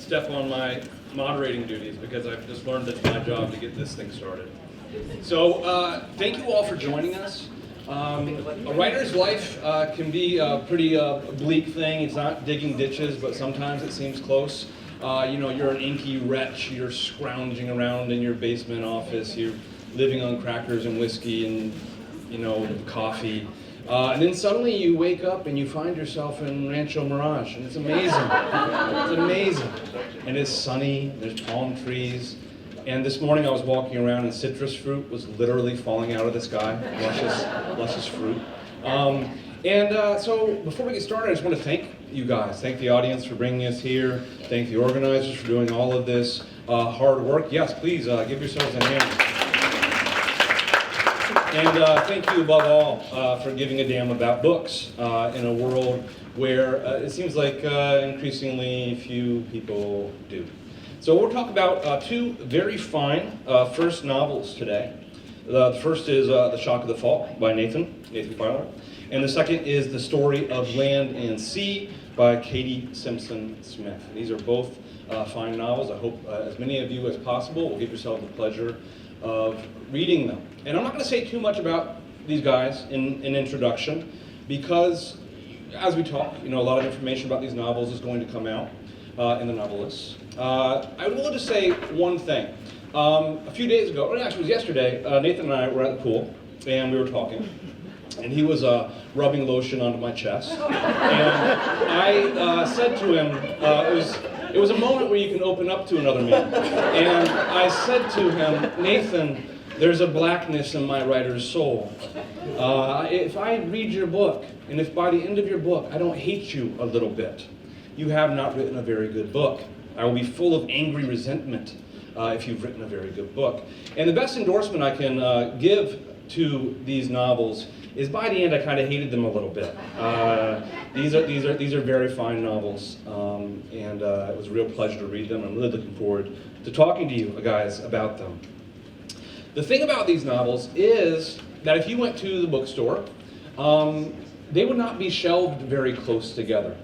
step on my moderating duties because I've just learned it's my job to get this thing started. So thank you all for joining us. A writer's life can be a pretty bleak thing. It's not digging ditches, but sometimes it seems close. You're an inky wretch. You're scrounging around in your basement office. You're living on crackers and whiskey and, coffee. And then suddenly you wake up and you find yourself in Rancho Mirage, and it's amazing. It's amazing. And it's sunny, there's palm trees. And this morning I was walking around and citrus fruit was literally falling out of the sky, luscious fruit. So before we get started, I just want to thank you guys. Thank the audience for bringing us here. Thank the organizers for doing all of this hard work. Yes, please give yourselves a hand. And thank you above all for giving a damn about books in a world where it seems like increasingly few people do. So we'll talk about two very fine first novels today. The first is The Shock of the Fall by Nathan Filer. And the second is The Story of Land and Sea by Katy Simpson Smith. These are both fine novels. I hope as many of you as possible will give yourself the pleasure of reading them. And I'm not going to say too much about these guys in introduction because as we talk, a lot of information about these novels is going to come out in the novel lists. I will just say one thing. A few days ago, or actually it was yesterday, Nathan and I were at the pool and we were talking. And he was rubbing lotion onto my chest. And I said to him, it was a moment where you can open up to another man. And I said to him, Nathan, there's a blackness in my writer's soul. If I read your book, and if by the end of your book I don't hate you a little bit, you have not written a very good book. I will be full of angry resentment if you've written a very good book. And the best endorsement I can give to these novels is by the end I kind of hated them a little bit. These are very fine novels, and it was a real pleasure to read them. I'm really looking forward to talking to you guys about them. The thing about these novels is that if you went to the bookstore, they would not be shelved very close together.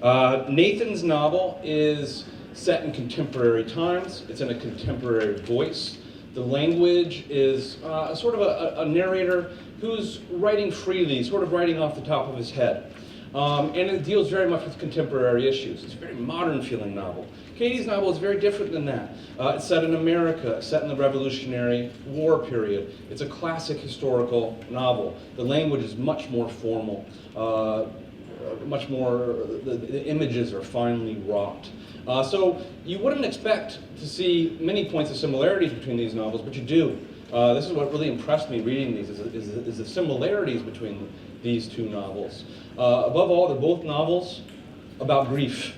Nathan's novel is set in contemporary times. It's in a contemporary voice. The language is sort of a narrator who's writing freely, sort of writing off the top of his head. And it deals very much with contemporary issues. It's a very modern feeling novel. Katy's novel is very different than that. It's set in America, set in the Revolutionary War period. It's a classic historical novel. The language is much more formal, much more, the images are finely wrought. So you wouldn't expect to see many points of similarities between these novels, but you do. This is what really impressed me reading these, is the similarities between these two novels. Above all, they're both novels about grief.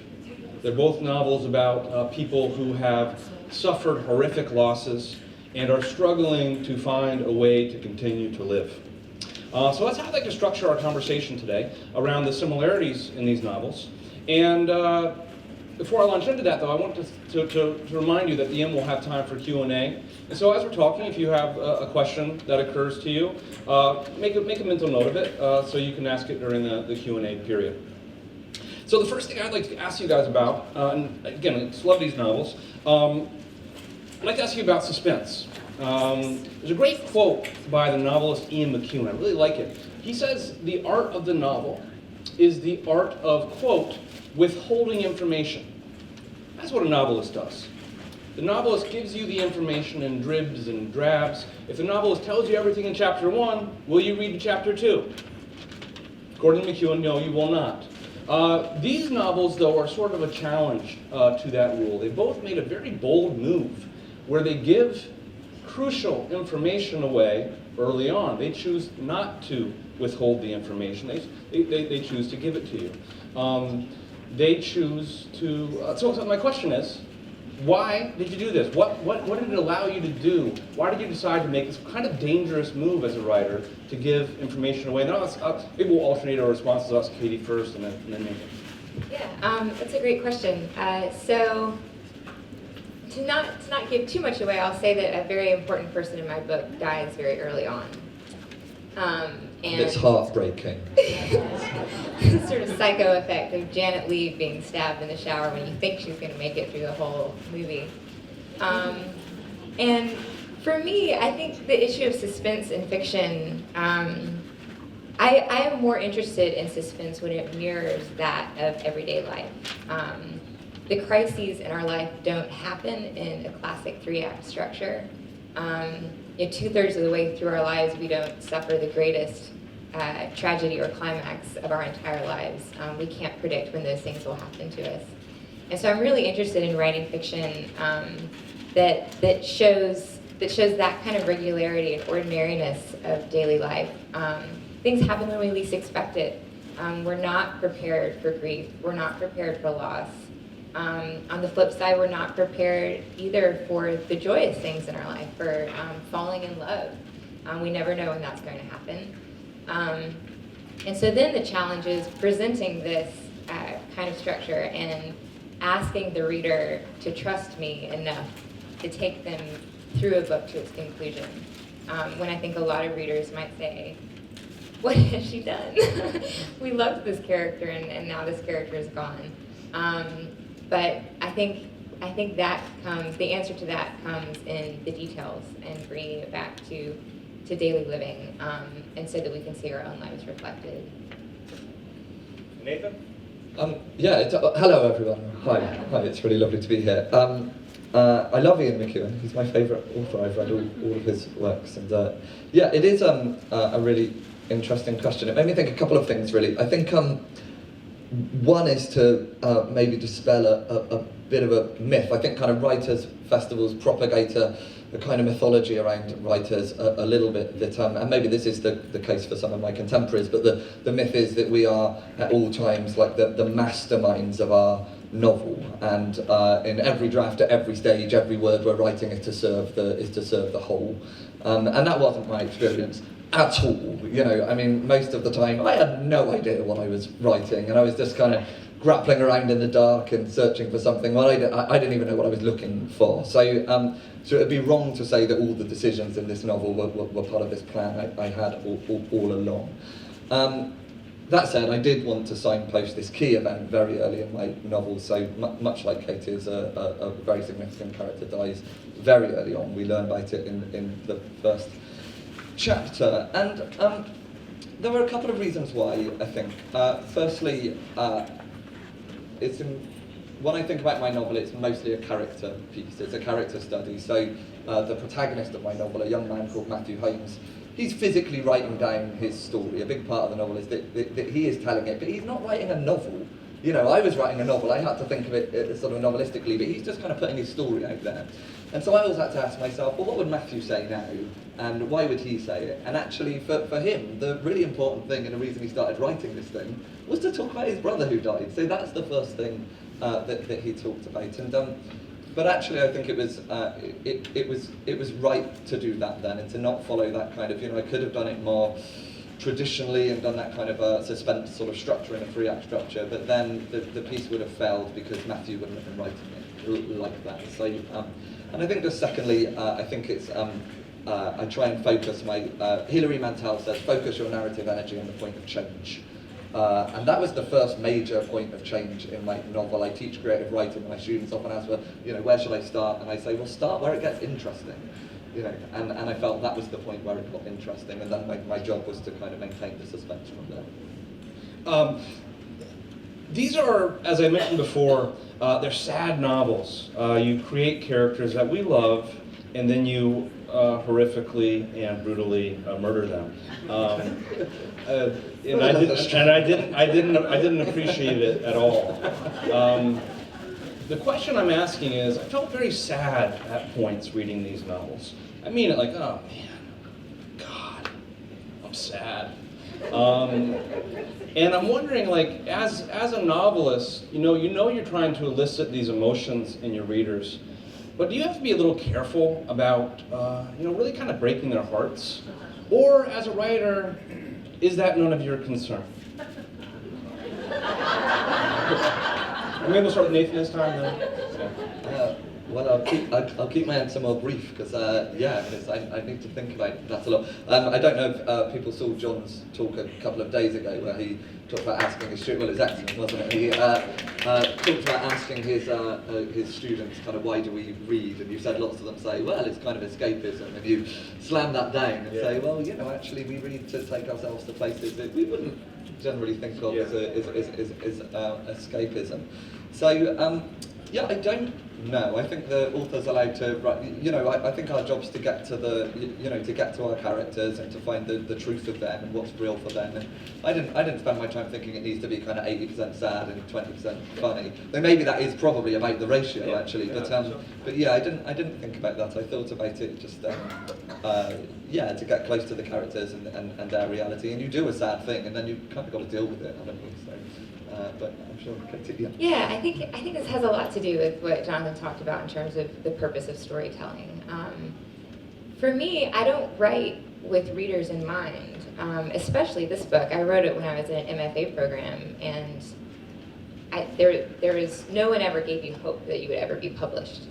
They're both novels about people who have suffered horrific losses and are struggling to find a way to continue to live. So that's how I'd like to structure our conversation today, around the similarities in these novels. And before I launch into that, though, I want to remind you that at the end we'll have time for Q&A. And so as we're talking, if you have a question that occurs to you, make a mental note of it so you can ask it during the Q&A period. So the first thing I'd like to ask you guys about, and again, I just love these novels, I'd like to ask you about suspense. There's a great quote by the novelist Mcewan. I really like it. He says, the art of the novel is the art of, quote, withholding information. That's what a novelist does. The novelist gives you the information in dribs and drabs. If the novelist tells you everything in chapter 1, will you read to chapter 2? According to Mcewan, no, you will not. These novels, though, are sort of a challenge to that rule. They both made a very bold move where they give crucial information away early on. They choose not to withhold the information. They choose to give it to you. They choose to... So my question is, why did you do this? What did it allow you to do? Why did you decide to make this kind of dangerous move as a writer to give information away? Now, maybe we'll alternate our responses. Us, Katy first, and then Nathan. Yeah, that's a great question. So to not give too much away, I'll say that a very important person in my book dies very early on. And it's heartbreaking. sort of psycho effect of Janet Leigh being stabbed in the shower when you think she's going to make it through the whole movie. And for me, I think the issue of suspense in fiction, I am more interested in suspense when it mirrors that of everyday life. The crises in our life don't happen in a classic 3-act structure. 2/3 of the way through our lives, we don't suffer the greatest tragedy or climax of our entire lives. We can't predict when those things will happen to us. And so I'm really interested in writing fiction that shows that kind of regularity and ordinariness of daily life. Things happen when we least expect it. We're not prepared for grief. We're not prepared for loss. On the flip side, we're not prepared either for the joyous things in our life, for falling in love. We never know when that's going to happen. And so then the challenge is presenting this kind of structure and asking the reader to trust me enough to take them through a book to its conclusion. When I think a lot of readers might say, what has she done? We loved this character and now this character is gone. But I think that comes, the answer to that comes in the details and bringing it back to daily living, and so that we can see our own lives reflected. Nathan? Hello everyone. Hi, it's really lovely to be here. I love Ian Mcewan. He's my favourite author. I've read all of his works, and it is a really interesting question. It made me think a couple of things, really. I think one is to maybe dispel a bit of a myth. I think kind of writers' festivals propagate a kind of mythology around writers a little bit, that, and maybe this is the case for some of my contemporaries, but the myth is that we are at all times like the masterminds of our novel, and in every draft, at every stage, every word we're writing is to serve the whole, and that wasn't my experience at all. I mean, most of the time I had no idea what I was writing, and I was just kind of grappling around in the dark and searching for something. Well, I didn't even know what I was looking for. So it'd be wrong to say that all the decisions in this novel were part of this plan I had all along. That said, I did want to signpost this key event very early in my novel. So much like Katy's, a very significant character dies very early on. We learn about it in the first chapter, and there were a couple of reasons why, I think. Firstly, when I think about my novel, it's mostly a character piece. It's a character study. So the protagonist of my novel, a young man called Matthew Holmes, he's physically writing down his story. A big part of the novel is that he is telling it, but he's not writing a novel. I was writing a novel. I had to think of it sort of novelistically, but he's just kind of putting his story out there. And so I always had to ask myself, well, what would Matthew say now? And why would he say it? And actually, for him, the really important thing, and the reason he started writing this thing, was to talk about his brother who died. So that's the first thing that he talked about. And but actually, I think it was right to do that then, and to not follow that kind of, I could have done it more traditionally and done that kind of suspense sort of structure in a 3-act structure, but then the piece would have failed because Matthew wouldn't have been writing it like that. So, and I think just secondly, I think it's, I try and focus my, Hilary Mantel says, focus your narrative energy on the point of change. And that was the first major point of change in my novel. I teach creative writing, and my students often ask, well, where should I start? And I say, well, start where it gets interesting. And I felt that was the point where it got interesting, and then my job was to kind of maintain the suspense from there. These are, as I mentioned before, they're sad novels. You create characters that we love, and then you horrifically and brutally murder them. And I didn't appreciate it at all. The question I'm asking is, I felt very sad at points reading these novels. I mean it like, oh man, God, I'm sad. And I'm wondering, like, as a novelist, you're trying to elicit these emotions in your readers, but do you have to be a little careful about, really kind of breaking their hearts? Or as a writer, is that none of your concern? Maybe we'll start with Nathan this time then. Well, I'll keep my answer more brief because yeah, because I need to think about that a lot. I don't know if people saw John's talk a couple of days ago where he talked about asking his students. Well, it's excellent, wasn't it? He talked about asking his students kind of why do we read, and you said lots of them say, well, it's kind of escapism, and you slam that down and say, well, you know, actually we read to take ourselves to places that we wouldn't generally think of as escapism. So yeah, I don't know. I think the author's allowed to write. You know, I think our job's to get to to get to our characters and to find the truth of them and what's real for them. And I didn't spend my time thinking it needs to be kind of 80% sad and 20% funny. Though maybe that is probably about the ratio actually. But yeah, I didn't think about that. I thought about it just yeah, to get close to the characters and their reality. And you do a sad thing, and then you kind of got to deal with it, haven't you? So. But I'm sure Katy, yeah, I think this has a lot to do with what Jonathan talked about in terms of the purpose of storytelling. For me, I don't write with readers in mind, especially this book. I wrote it when I was in an MFA program, and there was no one ever gave you hope that you would ever be published.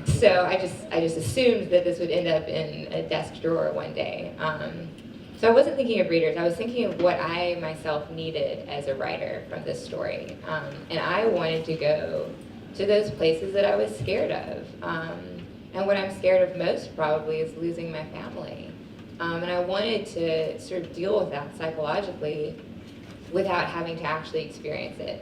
So I just assumed that this would end up in a desk drawer one day. So I wasn't thinking of readers, I was thinking of what I myself needed as a writer from this story. And I wanted to go to those places that I was scared of. And what I'm scared of most probably is losing my family. And I wanted to sort of deal with that psychologically without having to actually experience it.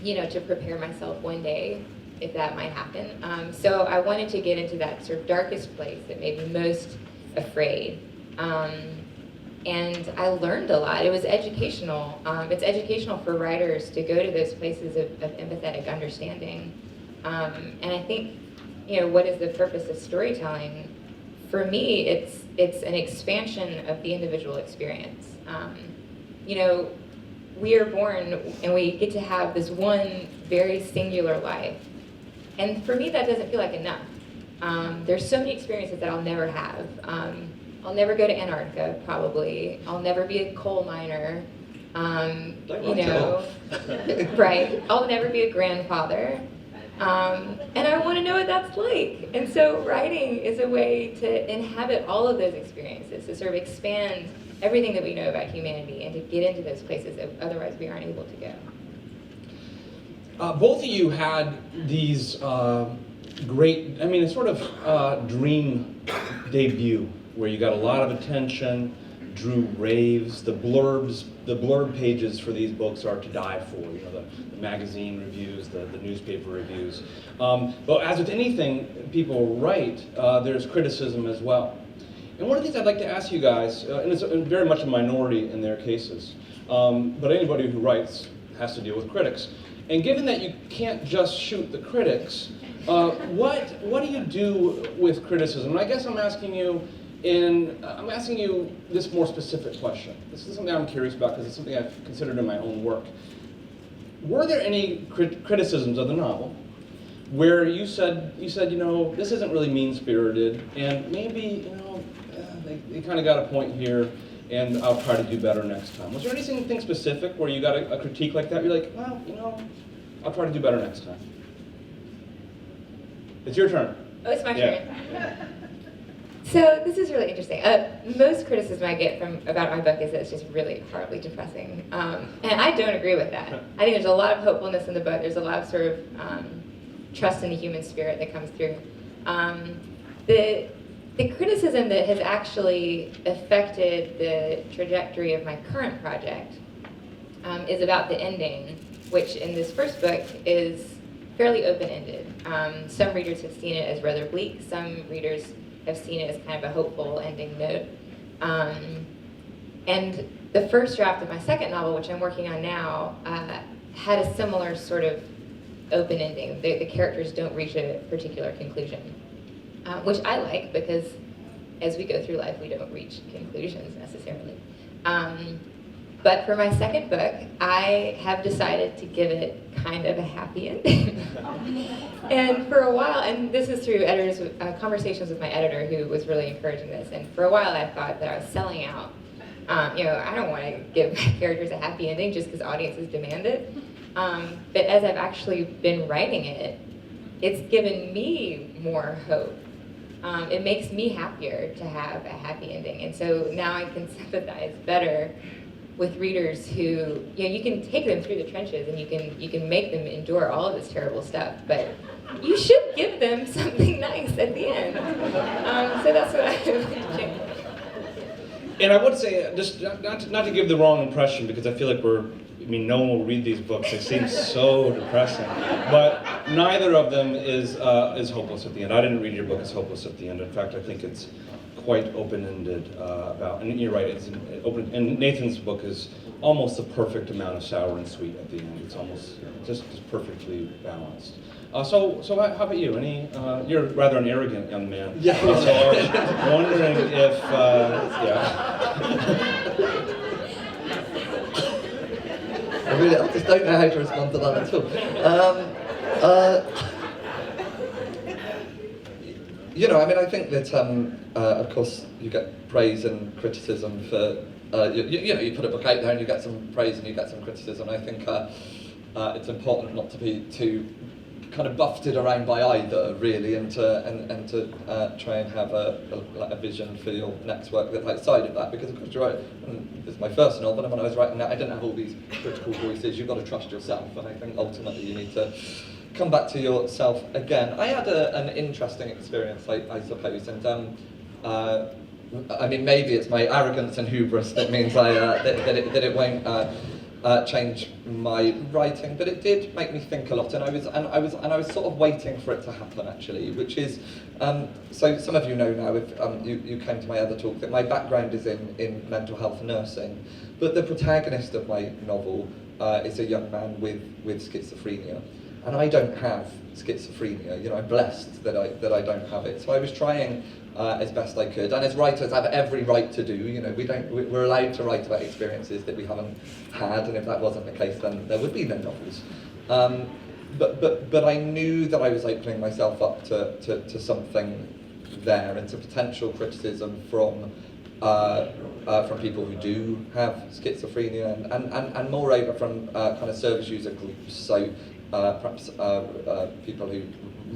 You know, to prepare myself one day if that might happen. So I wanted to get into that sort of darkest place that made me most afraid. And I learned a lot. It was educational. It's educational for writers to go to those places of empathetic understanding. And I think, you know, what is the purpose of storytelling? For me, it's an expansion of the individual experience. You know, we are born and we get to have this one very singular life. And for me, that doesn't feel like enough. There's so many experiences that I'll never have. I'll never go to Antarctica, probably. I'll never be a coal miner. You know, right? I'll never be a grandfather. And I want to know what that's like. And so writing is a way to inhabit all of those experiences, to sort of expand everything that we know about humanity and to get into those places that otherwise we aren't able to go. Both of you had these great, I mean, a sort of dream debut where you got a lot of attention, drew raves. The blurb pages for these books are to die for. You know, the magazine reviews, the newspaper reviews. But as with anything people write, there's criticism as well. And one of the things I'd like to ask you guys, and it's very much a minority in their cases, but anybody who writes has to deal with critics. And given that you can't just shoot the critics, what do you do with criticism? And I guess I'm asking you this more specific question. This is something I'm curious about because it's something I've considered in my own work. Were there any criticisms of the novel where you said, you know, this isn't really mean-spirited, and maybe, you know, they kind of got a point here, and I'll try to do better next time? Was there anything specific where you got a critique like that? You're like, well, you know, I'll try to do better next time. It's your turn. Oh, it's my turn. So this is really interesting. Most criticism I get about my book is that it's just really horribly depressing. And I don't agree with that. I think there's a lot of hopefulness in the book. There's a lot of sort of trust in the human spirit that comes through. The criticism that has actually affected the trajectory of my current project is about the ending, which in this first book is fairly open-ended. Some readers have seen it as rather bleak. Some readers have seen it as kind of a hopeful ending note. And the first draft of my second novel, which I'm working on now, had a similar sort of open ending. The characters don't reach a particular conclusion, which I like because as we go through life, we don't reach conclusions necessarily. But for my second book, I have decided to give it kind of a happy ending. And for a while, and this is through conversations with my editor who was really encouraging this, and for a while I thought that I was selling out. You know, I don't want to give my characters a happy ending just because audiences demand it. But as I've actually been writing it, it's given me more hope. It makes me happier to have a happy ending. And so now I can sympathize better with readers who, you can take them through the trenches and you can make them endure all of this terrible stuff, but you should give them something nice at the end. So that's what I would change. And I would say, just not to give the wrong impression, because I feel like no one will read these books. They seem so depressing. But neither of them is hopeless at the end. I didn't read your book as hopeless at the end. In fact, I think it's quite open-ended about, and you're right, it's open. And Nathan's book is almost the perfect amount of sour and sweet at the end. It's almost just perfectly balanced. So how about you? You're rather an arrogant young man. Yeah. So I was wondering if, I just don't know how to respond to that at all. I think that, of course, you get praise and criticism for, you put a book out there and you get some praise and you get some criticism. I think it's important not to be too kind of buffeted around by either, really, and to try and have a vision for your next work that's outside of that, because of course you're right, this is my first novel, and when I was writing that I didn't have all these critical voices. You've got to trust yourself, and I think ultimately you need to come back to yourself again. I had an interesting experience, I suppose, and maybe it's my arrogance and hubris that means that it won't change my writing, but it did make me think a lot, and I was sort of waiting for it to happen, actually, which is so some of you know now, if you came to my other talk, that my background is in mental health nursing, but the protagonist of my novel is a young man with schizophrenia, and I don't have schizophrenia. I'm blessed that I don't have it. So I was trying as best I could, and as writers have every right to do. We're allowed to write about experiences that we haven't had, and if that wasn't the case, then there would be no novels. But I knew that I was opening myself up to something there, and to potential criticism from people who do have schizophrenia, and moreover from kind of service user groups. So perhaps people who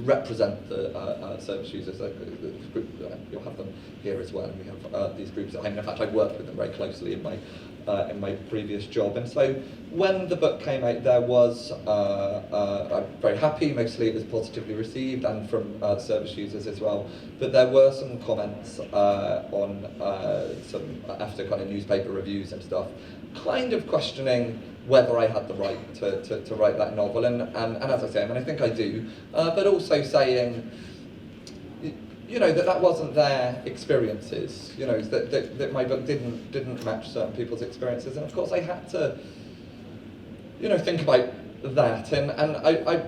represent the service users. You'll have them here as well, and we have these groups at home. In fact, I've worked with them very closely in my previous job. And so when the book came out, there was, I'm very happy, mostly it was positively received, and from service users as well. But there were some comments on some, after kind of newspaper reviews and stuff, kind of questioning whether I had the right to write that novel, and as I say, I think I do, but also saying, that wasn't their experiences, that my book didn't match certain people's experiences, and of course I had to, think about that, and I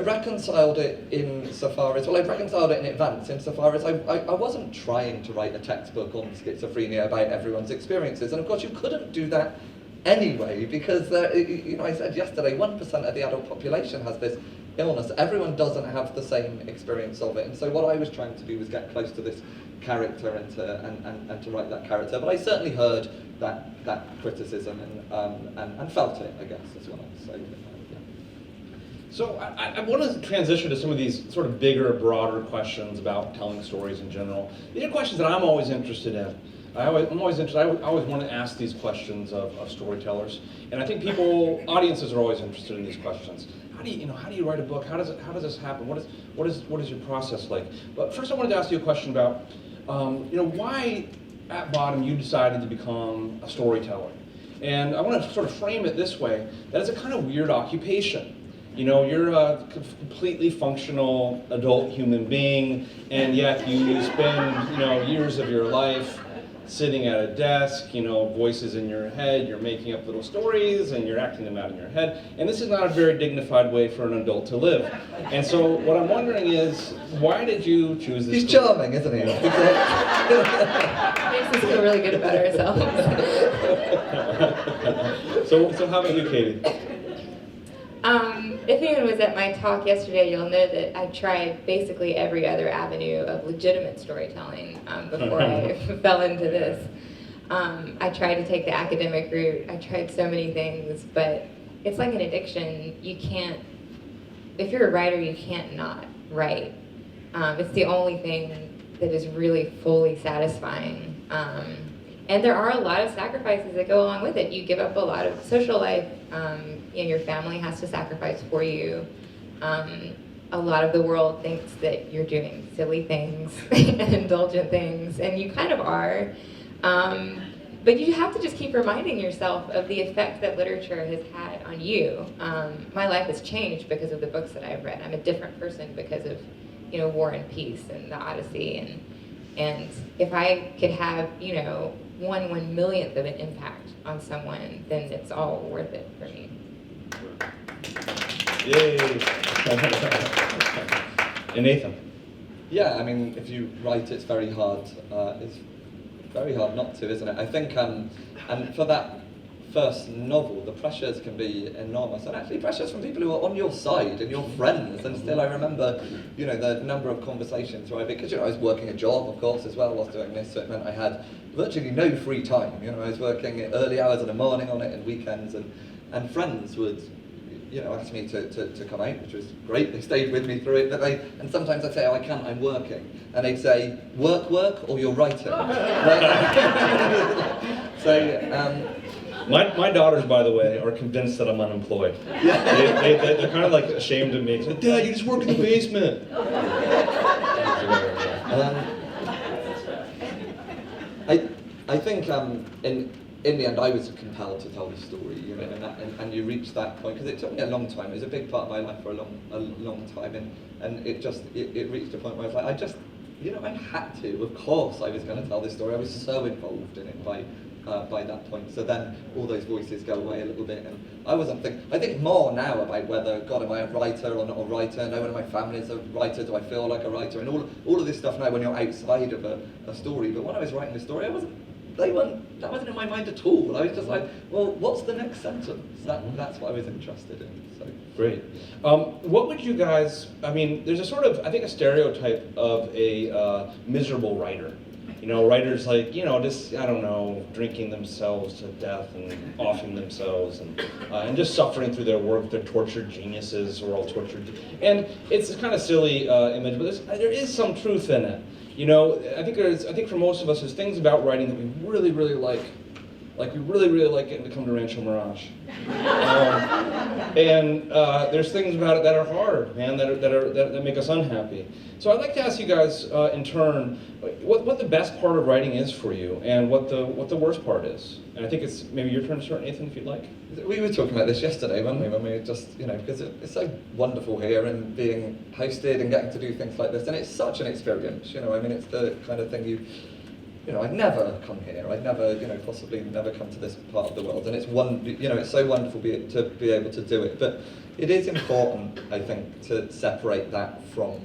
reconciled it insofar as, I reconciled it in advance insofar as I wasn't trying to write a textbook on schizophrenia about everyone's experiences, and of course you couldn't do that anyway, because I said yesterday, 1% of the adult population has this illness. Everyone doesn't have the same experience of it, and so what I was trying to do was get close to this character and to write that character. But I certainly heard that criticism and felt it, I guess, as well. So I want to transition to some of these sort of bigger, broader questions about telling stories in general. These are questions that I'm always interested in. I always want to ask these questions of storytellers, and I think audiences are always interested in these questions. How do you write a book? How does this happen? What is your process like? But first, I wanted to ask you a question about why at bottom you decided to become a storyteller, and I want to sort of frame it this way: that it's a kind of weird occupation. You're a completely functional adult human being, and yet you spend years of your life sitting at a desk, voices in your head, you're making up little stories and you're acting them out in your head. And this is not a very dignified way for an adult to live. And so what I'm wondering is, why did you choose this? He's charming, isn't he? Makes us feel really good about ourselves. So how about you, Katy? If anyone was at my talk yesterday, you'll know that I tried basically every other avenue of legitimate storytelling before I fell into this. I tried to take the academic route. I tried so many things, but it's like an addiction. You can't if you're a writer, you can't not write. It's the only thing that is really fully satisfying. And there are a lot of sacrifices that go along with it. You give up a lot of social life, and your family has to sacrifice for you. A lot of the world thinks that you're doing silly things and indulgent things, and you kind of are. But you have to just keep reminding yourself of the effect that literature has had on you. My life has changed because of the books that I've read. I'm a different person because of, War and Peace and the Odyssey. And if I could have, 1/1,000,000th of an impact on someone, then it's all worth it for me. Yay! And Nathan? Yeah, I mean, if you write, it's very hard. It's very hard not to, isn't it? I think, and for that first novel, the pressures can be enormous, and actually pressures from people who are on your side and your friends. And still, I remember, the number of conversations where because I was working a job, of course, as well whilst doing this, so it meant I had virtually no free time. I was working early hours in the morning on it and weekends, and friends would asked me to come out, which was great. They stayed with me through it, and sometimes I'd say, oh, I can't, I'm working. And they'd say, work, or you're writing. My daughters, by the way, are convinced that I'm unemployed. They're kind of like ashamed of me. Like, Dad, you just work in the basement. I think in the end, I was compelled to tell the story, and you reach that point, because it took me a long time. It was a big part of my life for a long time, and it reached a point where I was like, I had to. Of course, I was going to tell this story. I was so involved in it by that point. So then all those voices go away a little bit, and I think more now about whether, God, am I a writer or not a writer? No one in my family is a writer. Do I feel like a writer? And all of this stuff now when you're outside of a story. But when I was writing the story, that wasn't in my mind at all. I was just like, well, what's the next sentence? That's what I was interested in. So. Great. What would you guys, there's a sort of, I think, a stereotype of a miserable writer. Writers like, just, I don't know, drinking themselves to death and offing themselves and just suffering through their work. They're tortured geniuses, we're all tortured. And it's a kind of silly image, but there is some truth in it. I think for most of us, there's things about writing that we really, really like. Like we really, really like getting to come to Rancho Mirage. And there's things about it that are hard, man, that make us unhappy. So I'd like to ask you guys in turn, what the best part of writing is for you, and what the worst part is. And I think it's maybe your turn to start, Nathan, if you'd like. We were talking about this yesterday, weren't we? When we were just, because it's so wonderful here and being hosted and getting to do things like this, and it's such an experience. It's the kind of thing I'd never come here. I'd never, possibly never come to this part of the world. And it's it's so wonderful to be able to do it. But it is important, I think, to separate that from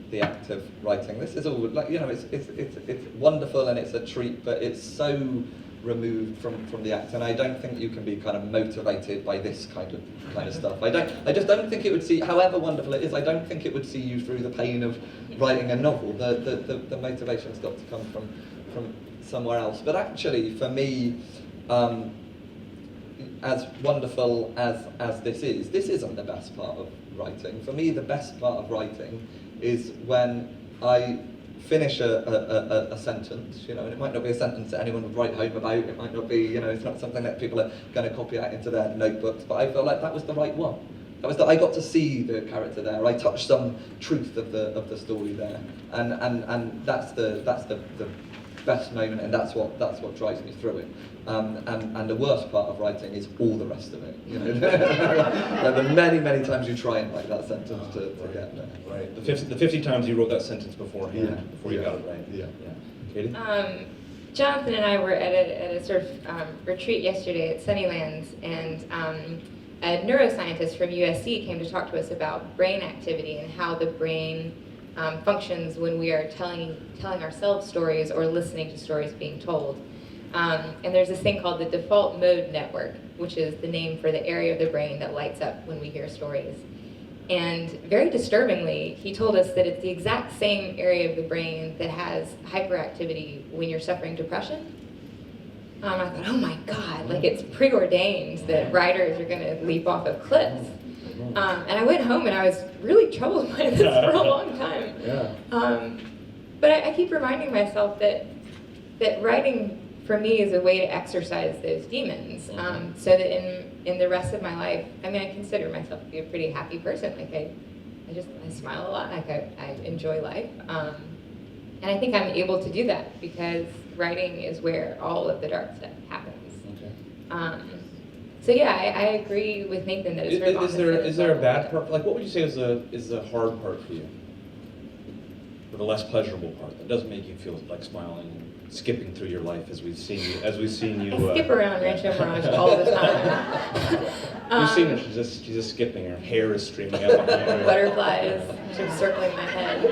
the act of writing. This is all it's wonderful and it's a treat, but it's so removed from the act. And I don't think you can be kind of motivated by this kind of stuff. I just don't think it would see, however wonderful it is, I don't think it would see you through the pain of writing a novel. The motivation's got to come from somewhere else. But actually, for me, as wonderful as this isn't the best part of writing. For me, the best part of writing is when I finish a sentence, and it might not be a sentence that anyone would write home about. It might not be, it's not something that people are going to copy out into their notebooks. But I feel like that was the right one. I got to see the character there. I touched some truth of the story there, and that's the best moment, and that's what drives me through it. And the worst part of writing is all the rest of it. The many times you try and write that sentence to get there. Right. The 50 times you wrote that sentence beforehand, before you got it right. Yeah. Katy? Jonathan and I were at a sort of retreat yesterday at Sunnylands, and a neuroscientist from USC came to talk to us about brain activity and how the brain functions when we are telling ourselves stories or listening to stories being told. And there's this thing called the default mode network, which is the name for the area of the brain that lights up when we hear stories. And very disturbingly, he told us that it's the exact same area of the brain that has hyperactivity when you're suffering depression. I thought, oh my God, like it's preordained that writers are going to leap off of cliffs. And I went home and I was really troubled by this for a long time. But I keep reminding myself that writing for me is a way to exercise those demons, so that in the rest of my life, I mean, I consider myself to be a pretty happy person. Like I smile a lot, like I enjoy life. And I think I'm able to do that because writing is where all of the dark stuff happens. So yeah, I agree with Nathan that it's sort of is there a bad part? Like, what would you say is the hard part for you, or the less pleasurable part that doesn't make you feel like smiling and skipping through your life as we've seen you? I skip around Rancho Mirage all the time. You've seen her; she's just skipping. Her hair is streaming out behind her. Butterflies circling my head.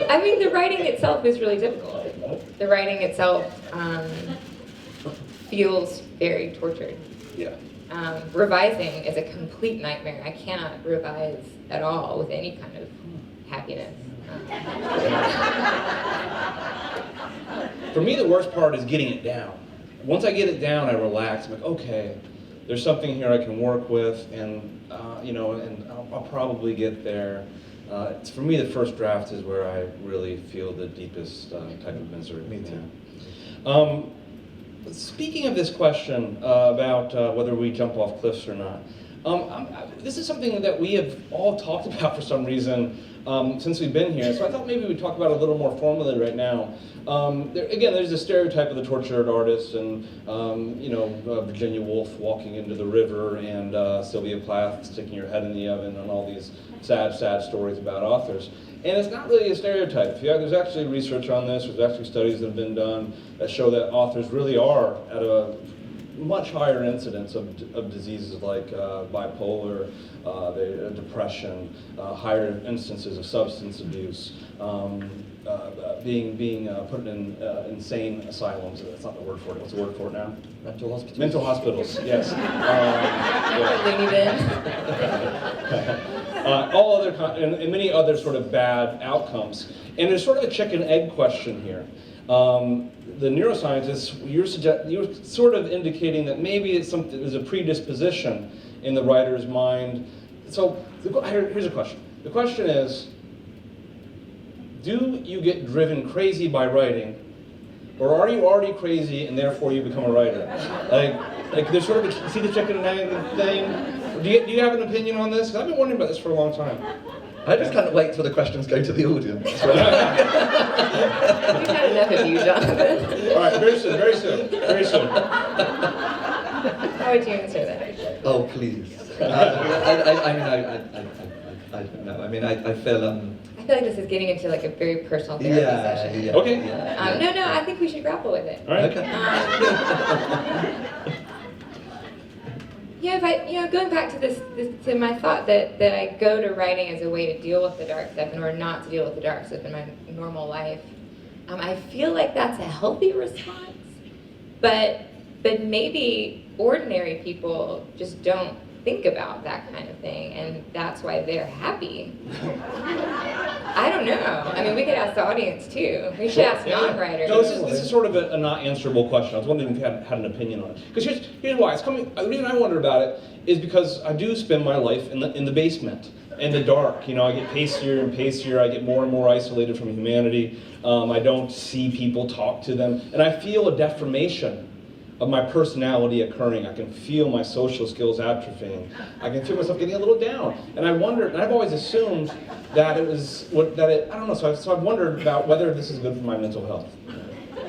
I mean, the writing itself is really difficult. The writing itself feels very tortured. Yeah. Revising is a complete nightmare. I cannot revise at all with any kind of happiness. For me, the worst part is getting it down. Once I get it down, I relax. I'm like, okay, there's something here I can work with, and and I'll probably get there. For me, the first draft is where I really feel the deepest type of misery. Me too. Speaking of this question about whether we jump off cliffs or not, this is something that we have all talked about for some reason since we've been here. So I thought maybe we'd talk about it a little more formally right now. There's a stereotype of the tortured artist, and Virginia Woolf walking into the river, and Sylvia Plath sticking her head in the oven, and all these sad stories about authors. And it's not really a stereotype. There's actually research on this. There's actually studies that have been done that show that authors really are at a much higher incidence of diseases like bipolar, depression, higher instances of substance abuse, being put in insane asylums. That's not the word for it. What's the word for it now? Mental hospitals. Mental hospitals, yes. All other and many other sort of bad outcomes. And there's sort of a chicken-egg question here. The neuroscientists, you're sort of indicating that maybe there's a predisposition in the writer's mind. So here's a question. The question is, do you get driven crazy by writing, or are you already crazy and therefore you become a writer? Like there's sort of see the chicken and egg thing. Do you have an opinion on this? 'Cause I've been wondering about this for a long time. I just can't wait till the questions go to the audience. We've had enough of you, Jonathan. All right, very soon. How would you answer that? Oh, please. I don't know. I mean, I feel I feel like this is getting into like a very personal therapy session. Yeah. Okay. No, I think we should grapple with it. All right. Okay. Going back to this to my thought that I go to writing as a way to deal with the dark stuff in order not to deal with the dark stuff in my normal life. I feel like that's a healthy response, but maybe ordinary people just don't think about that kind of thing, and that's why they're happy. I don't know. I mean, we could ask the audience too. We should ask non-writers. No, this is sort of a not answerable question. I was wondering if you had an opinion on it. Because here's why. The reason I wonder about it is because I do spend my life in the basement, in the dark. I get pacier and pacier. I get more and more isolated from humanity. I don't see people, talk to them, and I feel a deformation of my personality occurring. I can feel my social skills atrophying. I can feel myself getting a little down. And I wondered, and I've always assumed that I don't know, so I've wondered about whether this is good for my mental health.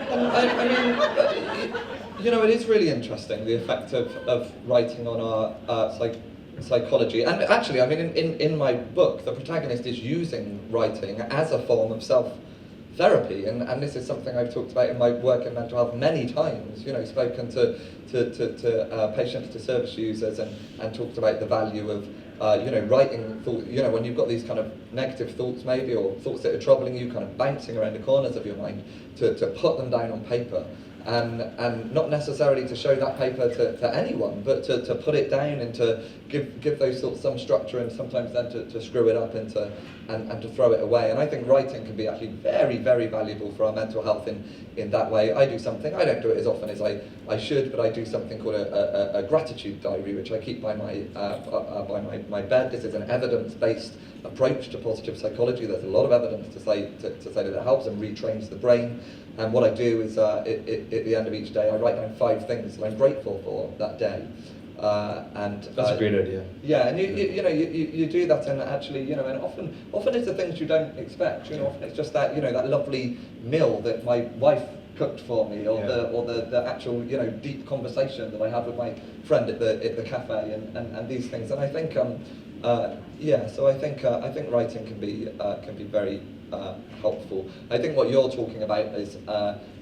I mean, it is really interesting, the effect of writing on our psychology. And actually, I mean, in my book, the protagonist is using writing as a form of self-therapy, and this is something I've talked about in my work in mental health many times, spoken to patients, to service users, and talked about the value of writing thought, when you've got these kind of negative thoughts maybe, or thoughts that are troubling you, kind of bouncing around the corners of your mind, to put them down on paper and not necessarily to show that paper to anyone, but to put it down and to give those sorts some structure, and sometimes then to screw it up and to throw it away. And I think writing can be actually very, very valuable for our mental health in that way. I do something, I don't do it as often as I should, but I do something called a gratitude diary, which I keep by my bed. This is an evidence-based approach to positive psychology. There's a lot of evidence to say that it helps and retrains the brain. And what I do is, at the end of each day, I write down 5 things that I'm grateful for that day. And that's a great idea. Yeah, and you do that, and actually, and often it's the things you don't expect. Often it's just that that lovely meal that my wife cooked for me, or the actual deep conversation that I had with my friend at the cafe, and these things. And I think so I think writing can be very helpful. I think what you're talking about is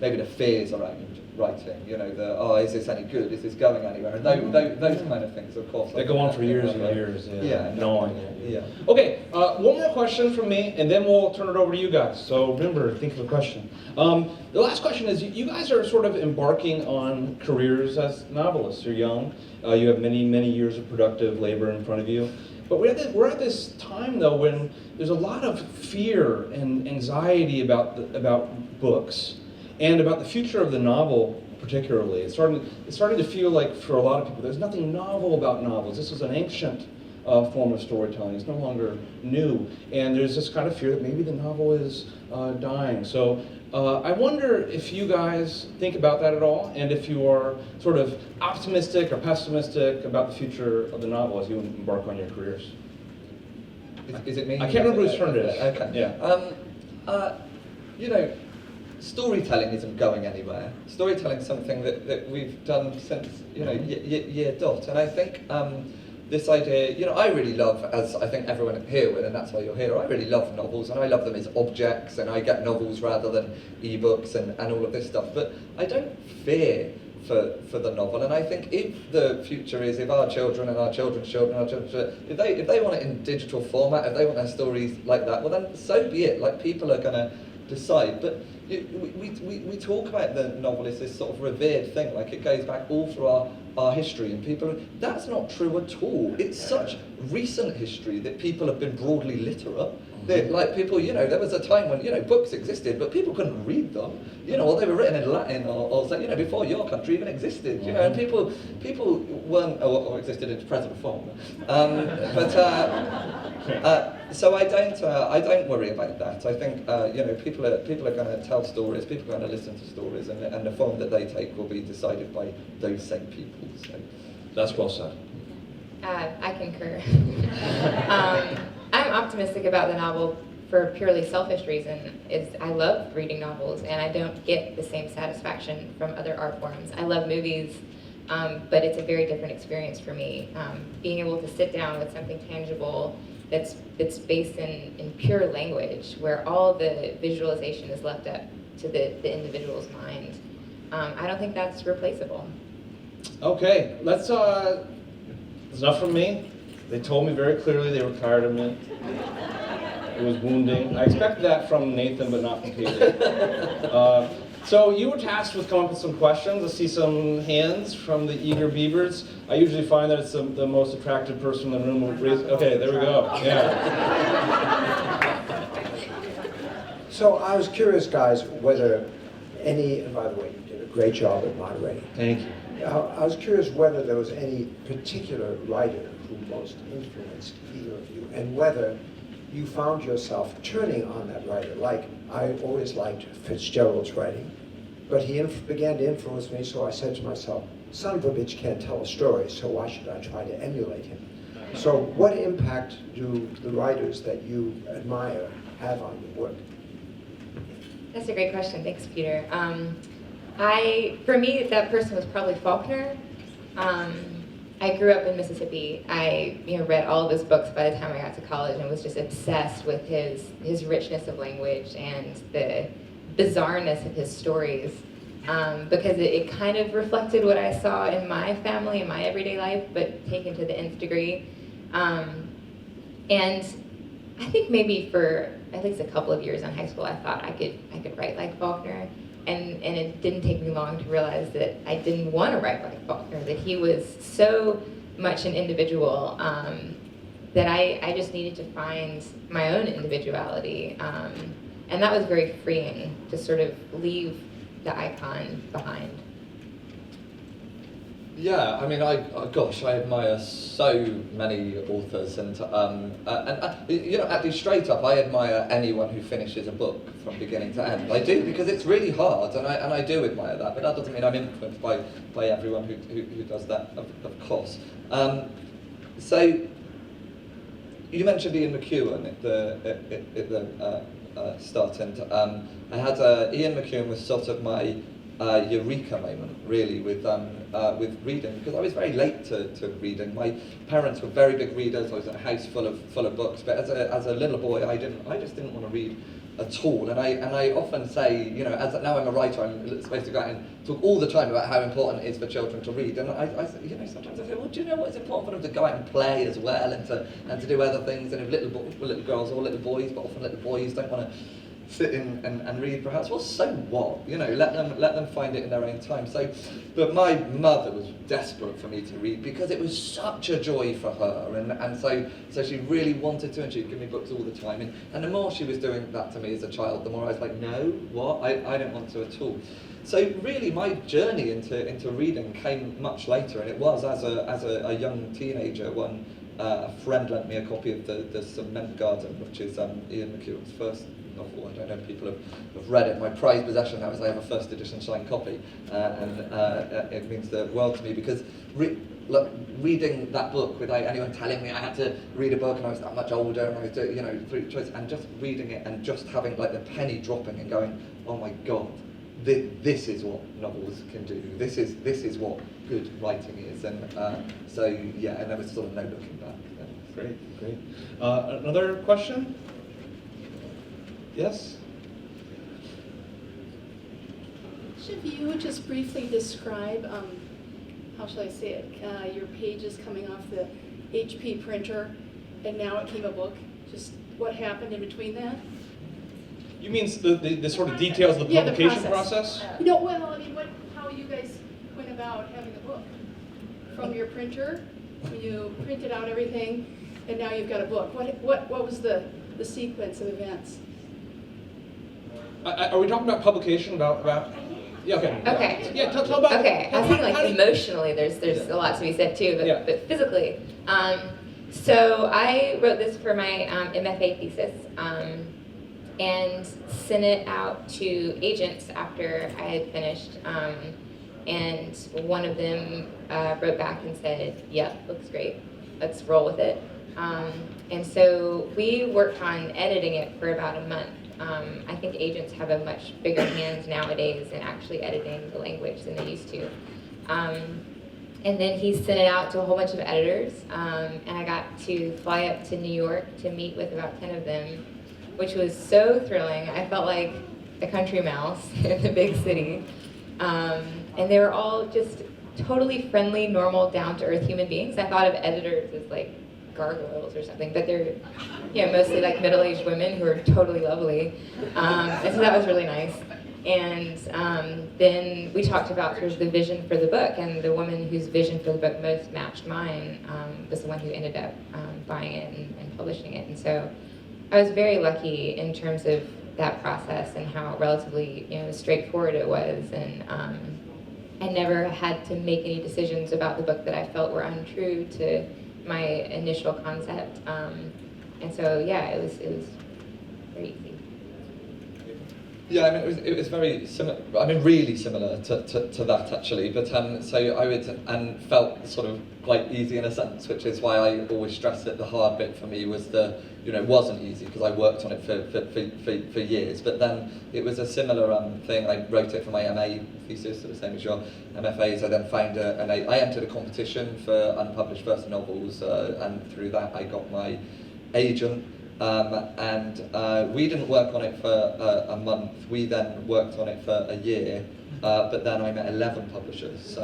maybe the fears around writing. Is this any good? Is this going anywhere? And those kind of things, of course. They go on for years and years. Yeah, knowing it. Yeah. Okay, one more question from me, and then we'll turn it over to you guys. So remember, think of a question. The last question is: you guys are sort of embarking on careers as novelists. You're young. You have many, many years of productive labor in front of you. But we're at this time, though, when there's a lot of fear and anxiety about books and about the future of the novel, particularly. It's starting to feel like, for a lot of people, there's nothing novel about novels. This is an ancient form of storytelling. It's no longer new. And there's this kind of fear that maybe the novel is dying. So I wonder if you guys think about that at all, and if you are sort of optimistic or pessimistic about the future of the novel as you embark on your careers. Is it me? I can't remember whose turn it is. Okay. Yeah. Storytelling isn't going anywhere. Storytelling is something that we've done since year dot, and I think this idea, I really love, as I think everyone here will, and that's why you're here, I really love novels, and I love them as objects, and I get novels rather than ebooks and all of this stuff, but I don't fear for the novel, and I think if the future is, if our children and our children's children, if they want it in digital format, if they want their stories like that, well then so be it. Like, people are going to decide, but we talk about the novel as this sort of revered thing, like it goes back all through our history, and people, that's not true at all. It's such recent history that people have been broadly literate. Like, people, there was a time when, books existed, but people couldn't read them, or they were written in Latin, or before your country even existed, and people weren't, or existed in its present form. So I don't worry about that. I think, people are going to tell stories, people are going to listen to stories, and the form that they take will be decided by those same people. So that's well said. I concur. I'm optimistic about the novel for a purely selfish reason. I love reading novels, and I don't get the same satisfaction from other art forms. I love movies, but it's a very different experience for me. Being able to sit down with something tangible that's based in pure language, where all the visualization is left up to the individual's mind. I don't think that's replaceable. Okay, let's. It's enough from me. They told me very clearly they were tired of me. It was wounding. I expected that from Nathan, but not from Katy. So you were tasked with coming up with some questions. I see some hands from the eager beavers. I usually find that it's the most attractive person in the room will raise. Okay, there we go. Yeah. So I was curious, guys, whether any, and by the way, you did a great job at moderating. Thank you. I was curious whether there was any particular writer who most influenced either of you, and whether you found yourself turning on that writer. Like, I always liked Fitzgerald's writing, but he began to influence me, so I said to myself, son of a bitch can't tell a story, so why should I try to emulate him? So what impact do the writers that you admire have on your work? That's a great question. Thanks, Peter. For me, that person was probably Faulkner. I grew up in Mississippi. I read all of his books by the time I got to college and was just obsessed with his richness of language and the bizarreness of his stories, because it kind of reflected what I saw in my family, in my everyday life, but taken to the nth degree. And I think maybe for at least a couple of years in high school, I thought I could write like Faulkner. And and it didn't take me long to realize that I didn't want to write like Faulkner, that he was so much an individual that I just needed to find my own individuality. And that was very freeing to sort of leave the icon behind. Yeah, I mean, I admire so many authors, and you know, actually straight up, I admire anyone who finishes a book from beginning to end. I do, because it's really hard, and I do admire that. But that doesn't mean I'm influenced by everyone who does that, of course. So you mentioned Ian Mcewan at the start, and I had Ian Mcewan was sort of my eureka moment, really, with reading, because I was very late to reading. My parents were very big readers. I was in a house full of books, but as a little boy, I just didn't want to read at all. And I often say, you know, now I'm a writer, I'm supposed to go out and talk all the time about how important it is for children to read. And I you know, sometimes I feel, well, do you know what? It's important for them to go out and play as well, and to do other things. And if little girls or little boys, but often little boys don't want to sit in and read, perhaps. Well, so what? You know, let them find it in their own time. So, but my mother was desperate for me to read, because it was such a joy for her, and so she really wanted to, and she'd give me books all the time. And the more she was doing that to me as a child, the more I was like, no, what? I don't want to at all. So really, my journey into reading came much later, and it was as a young teenager when a friend lent me a copy of the Cement Garden, which is Ian Mcewan's first novel. I don't know if people have read it. My prized possession now is I have a first edition signed copy, and it means the world to me, because reading that book without anyone telling me I had to read a book, and I was that much older, and I was doing, you know, through choice, and just reading it and just having like the penny dropping and going, oh my God, this is what novels can do. This is what good writing is, and so yeah, and there was sort of no looking back. Great. Another question? Yes? Should you just briefly describe, how shall I say it, your pages coming off the HP printer and now it came a book? Just what happened in between that? You mean the sort of details of the publication process? No, well, I mean, how you guys went about having a book. From your printer, when you printed out everything, and now you've got a book. What was the sequence of events? Are we talking about publication? About? Yeah. Okay. Okay. Yeah. Tell about. Okay. I was thinking like emotionally, there's a lot to be said too, but physically. So I wrote this for my MFA thesis, and sent it out to agents after I had finished. And one of them wrote back and said, "Yep, looks great. Let's roll with it." And so we worked on editing it for about a month. I think agents have a much bigger hand nowadays in actually editing the language than they used to. And then he sent it out to a whole bunch of editors, and I got to fly up to New York to meet with about 10 of them, which was so thrilling. I felt like a country mouse in the big city. And they were all just totally friendly, normal, down-to-earth human beings. I thought of editors as like gargoyles or something, but they're mostly like middle-aged women who are totally lovely. And so that was really nice. And then we talked about sort of the vision for the book, and the woman whose vision for the book most matched mine was the one who ended up buying it and publishing it. And so I was very lucky in terms of that process and how relatively straightforward it was. And I never had to make any decisions about the book that I felt were untrue to my initial concept. And so yeah, it was very easy. Yeah, I mean, it was very similar. I mean, really similar to that actually. But so I would and felt sort of quite easy in a sense, which is why I always stress that the hard bit for me was wasn't easy, because I worked on it for years. But then it was a similar thing. I wrote it for my MA thesis, so the same as your MFAs. I then found I entered a competition for unpublished first novels, and through that I got my agent. And we didn't work on it for a month. We then worked on it for a year. But then I met 11 publishers. So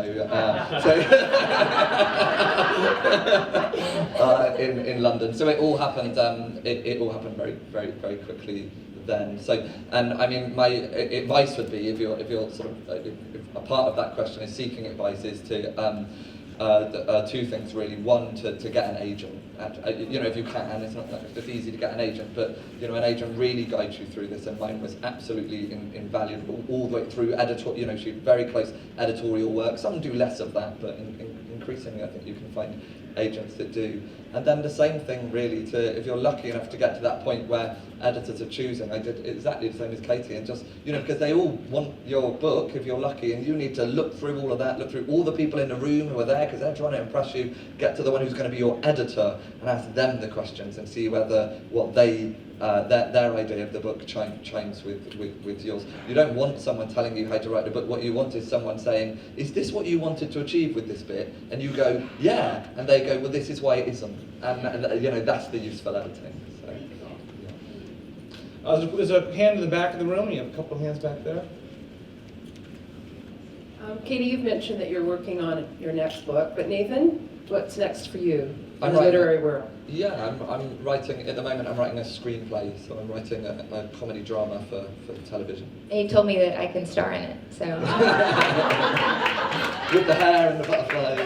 in London. So it all happened. It all happened very, very, very quickly then. So, and I mean, my advice would be, if you're sort of, if a part of that question is seeking advice, is to two things really. One, to get an agent. You know, if you can, it's not like it's easy to get an agent, but you know, an agent really guides you through this, and mine was absolutely invaluable all the way through editorial. You know, she had very close editorial work. Some do less of that, but increasingly, I think you can find agents that do. And then the same thing really, if you're lucky enough to get to that point where editors are choosing. I did exactly the same as Katy, and just, you know, because they all want your book if you're lucky, and you need to look through all of that, look through all the people in the room who are there because they're trying to impress you, get to the one who's going to be your editor and ask them the questions and see whether what they their idea of the book chimes with yours. You don't want someone telling you how to write a book. What you want is someone saying, is this what you wanted to achieve with this bit? And you go, yeah. And they go, well, this is why it isn't. And you know, that's the useful editing. So, yeah. There's a hand in the back of the room. You have a couple of hands back there. Katy, you've mentioned that you're working on your next book, but Nathan, what's next for you in the writing, literary world? Yeah, I'm writing, at the moment I'm writing a screenplay, so I'm writing a comedy drama for television. And you told me that I can star in it, so. With the hair and the butterflies.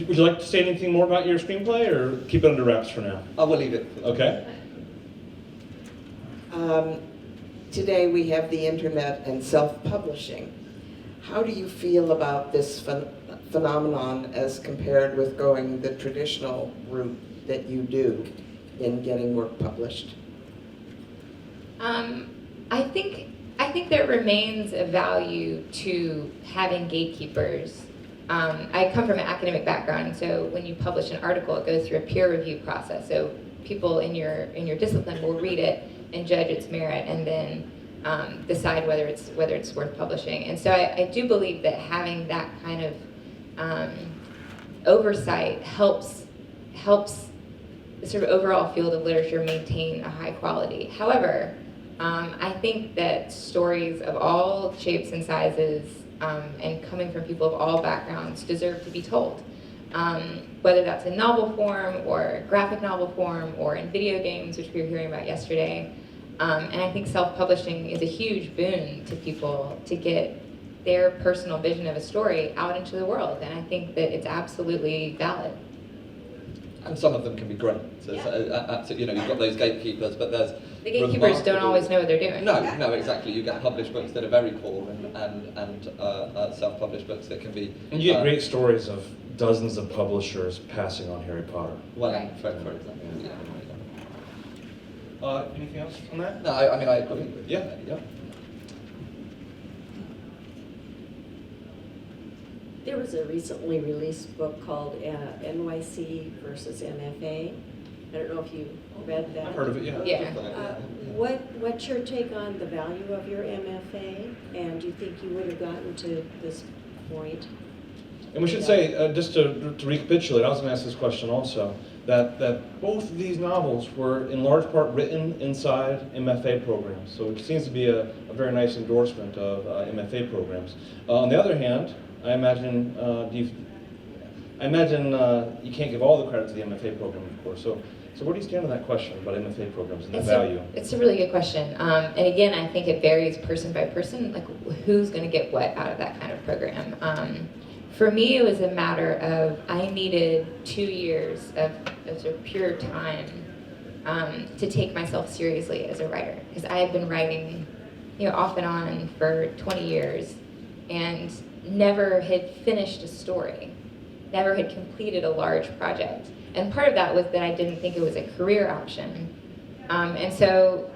Would you like to say anything more about your screenplay, or keep it under wraps for now? I will leave it. Okay. Today we have the internet and self-publishing. How do you feel about this phenomenon as compared with going the traditional route that you do in getting work published? I think there remains a value to having gatekeepers. I come from an academic background, so when you publish an article, it goes through a peer review process. So people in your discipline will read it and judge its merit, and then decide whether it's worth publishing. And so I do believe that having that kind of oversight helps the sort of overall field of literature maintain a high quality. However, I think that stories of all shapes and sizes and coming from people of all backgrounds deserve to be told. Whether that's in novel form or graphic novel form or in video games, which we were hearing about yesterday. And I think self-publishing is a huge boon to people to get their personal vision of a story out into the world. And I think that it's absolutely valid. And some of them can be great. So, Yeah. you know, you've got those gatekeepers, but there's The gatekeepers don't remarkable- always know what they're doing. No, exactly. You get published books that are very poor, and self-published books that can be. And you get great stories of dozens of publishers passing on Harry Potter. Well, Right. for example. Yeah. Anything else on that? No, I mean, I agree. Yeah. Yeah. There was a recently released book called NYC versus MFA. I don't know if you read that. I've heard of it, yeah. Yeah. What's your take on the value of your MFA? And do you think you would have gotten to this point? And we should say, just to recapitulate, I was going to ask this question also, that both of these novels were in large part written inside MFA programs. So it seems to be a very nice endorsement of MFA programs. On the other hand, I imagine you can't give all the credit to the MFA program, of course. So where do you stand on that question about MFA programs and the value? It's a really good question. And again, I think it varies person by person, like who's going to get what out of that kind of program. For me, it was a matter of I needed 2 years of sort of pure time to take myself seriously as a writer, because I had been writing, you know, off and on for 20 years, and never had finished a story, never had completed a large project. And part of that was that I didn't think it was a career option. And so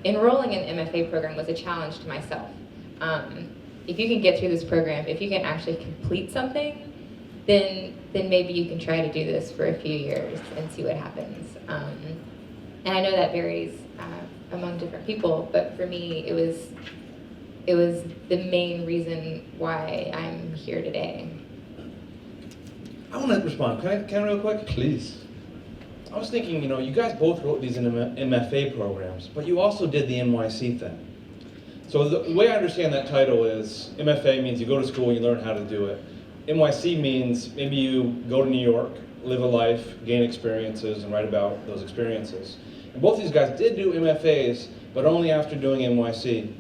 enrolling in the MFA program was a challenge to myself. If you can get through this program, if you can actually complete something, then maybe you can try to do this for a few years and see what happens. And I know that varies among different people, but for me, it was the main reason why I'm here today. I want to respond. Can I real quick? Please. I was thinking, you know, you guys both wrote these in MFA programs, but you also did the NYC thing. So the way I understand that title is, MFA means you go to school and you learn how to do it. NYC means maybe you go to New York live a life, gain experiences, and write about those experiences. And both these guys did do MFAs, but only after doing NYC.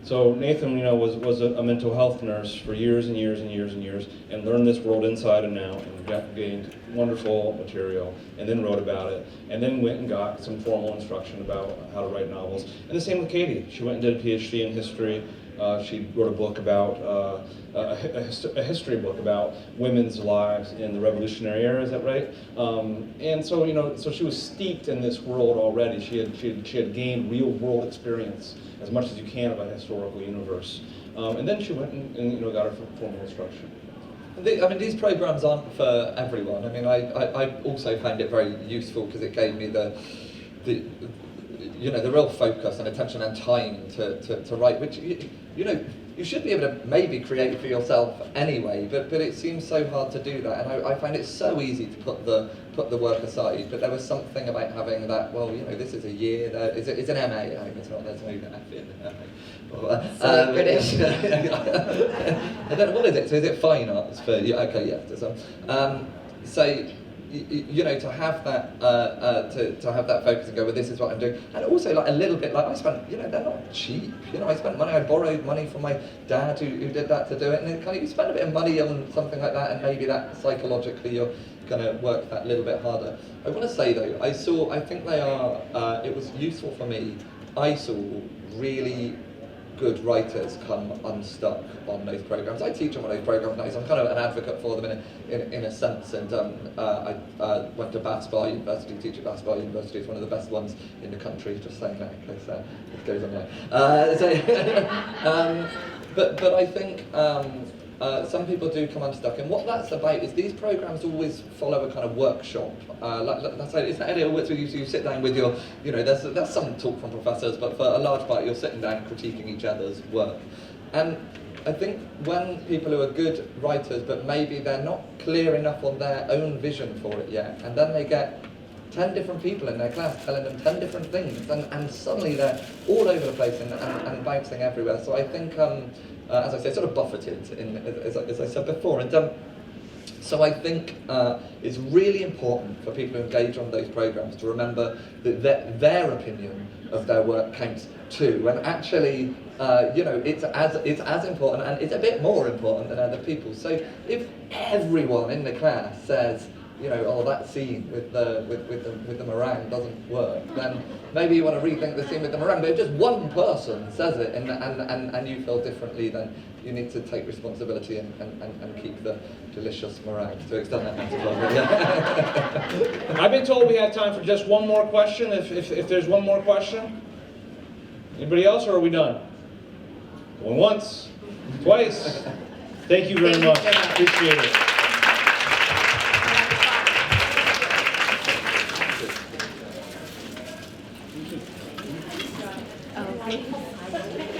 So Nathan, was a mental health nurse for years and years and years and years, and learned this world inside and out, and gained wonderful material, and then wrote about it, and then went and got some formal instruction about how to write novels. And the same with Katy. She went and did a PhD in history. She wrote a book about a history book about women's lives in the Revolutionary era. Is that right? And so so she was steeped in this world already. She had gained real world experience as much as you can of a historical universe. And then she went and got her formal instruction. These programs aren't for everyone. I also found it very useful because it gave me the real focus and attention and time to write, which you should be able to maybe create for yourself anyway, but it seems so hard to do that, and I find it so easy to put the work aside. But there was something about having that. Well, this is a year. It's an MA. It's not. There's no F in MA. British. I don't know, what is it? So is it fine arts for you? Okay, yeah. So. To have that to have that focus and go, well, this is what I'm doing, and also like a little bit like I spent, they're not cheap. I spent money. I borrowed money from my dad who did that to do it, and then you spend a bit of money on something like that, and maybe that psychologically you're going to work that little bit harder. I want to say though, I think they are. It was useful for me. I saw really good writers come unstuck on those programs. I teach on one of those programs now, so I'm kind of an advocate for them in a sense. And I went to Bath Spa University, teach at Bath Spa University. It's one of the best ones in the country, just saying that in case it goes on there. But I think some people do come unstuck, and what that's about is these programs always follow a kind of workshop. It's not any where you sit down with your, there's some talk from professors, but for a large part you're sitting down critiquing each other's work. And I think when people who are good writers, but maybe they're not clear enough on their own vision for it yet, and then they get 10 different people in their class telling them 10 different things, and suddenly they're all over the place and bouncing everywhere. So I think, as I say, sort of buffeted, as I said before. And so I think it's really important for people who engage on those programs to remember that their opinion of their work counts too. And actually, it's as important, and it's a bit more important than other people. So if everyone in the class says, oh, that scene with the meringue doesn't work, then maybe you want to rethink the scene with the meringue. But if just one person says it and you feel differently, then you need to take responsibility and keep the delicious meringue to extend that metaphor. Yeah. I've been told we have time for just one more question. If there's one more question, anybody else, or are we done? Going once, twice. Thank you very much. Appreciate it. Okay.